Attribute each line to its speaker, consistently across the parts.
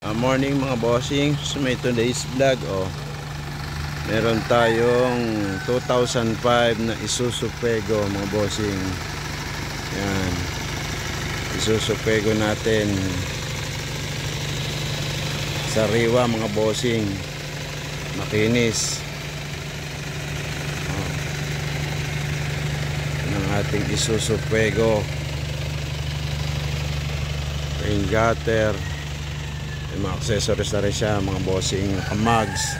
Speaker 1: Morning mga bossing. So may today's vlog meron tayong 2005 na Isuzu Fuego mga bossing. Yan, Isuzu Fuego natin, sariwa mga bossing, makinis. Ng ating Isuzu Fuego, rain gutter, may mga accessories na rin siya mga bossing, kamags,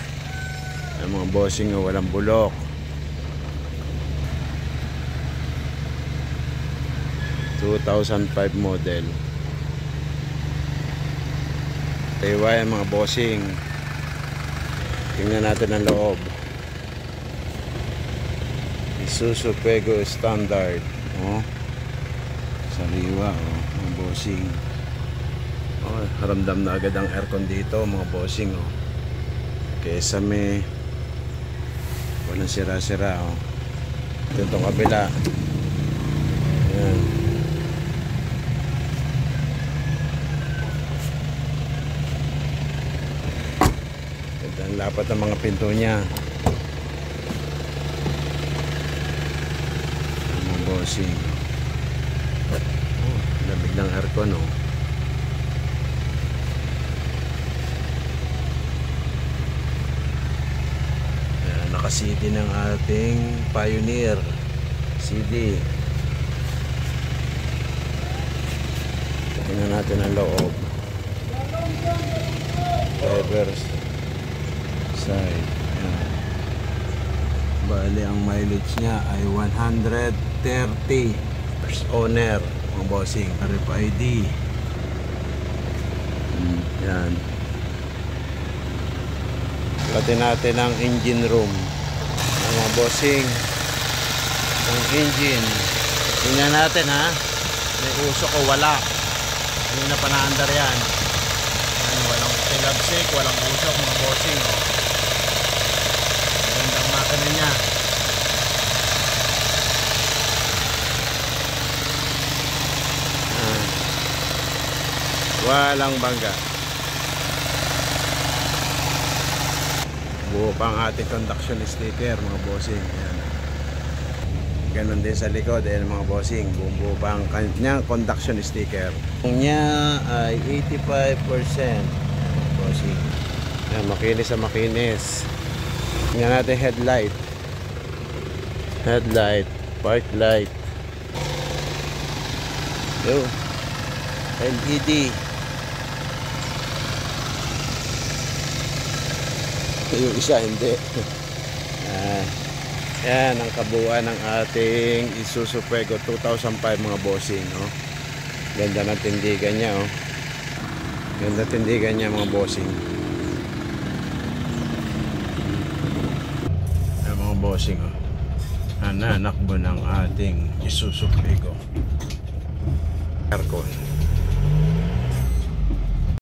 Speaker 1: ay mga bossing walang bulok. (2005) model. Tayway mga bossing. Tingnan natin ang loob. Isuzu Fuego standard, sariwa, mga bossing. Haramdam na agad ang aircon dito mga bossing, kesa may walang sira-sira. Itong kabila, ayan. Ganda ang lapat ng mga pinto niya mga bossing. Lamig ng aircon, naka-CD ng ating Pioneer CD. Tingnan natin ang loob. Driver's side. Ayan. Bali ang mileage niya ay 130. First owner mga bossing. RFID. Yan. Pati natin ang engine room mga bossing. Ang engine, tingnan natin may usok o wala. Kanina pa naandar yan. Walang tilabsik, walang usok mga bossing. Magandang makina niya. Walang bangga. Buo pa ang ating conduction sticker mga bossing. Ayan. Ganon din sa likod, mga bossing. Buo pa ang kanyang conduction sticker. Ang niya ay 85%. Mga bossing. Ayan, makinis sa makinis. Tingnan natin headlight. Headlight, park light. LED. Yung isa hindi. Yan ang kabuuan ng ating Isuzu Fuego 2005 mga bossing. Ganda ng tindigan niya. Ganda tindigan niya mga bossing. Yan mga bossing. Nanakbo ng ating Isuzu Fuego. Aircon.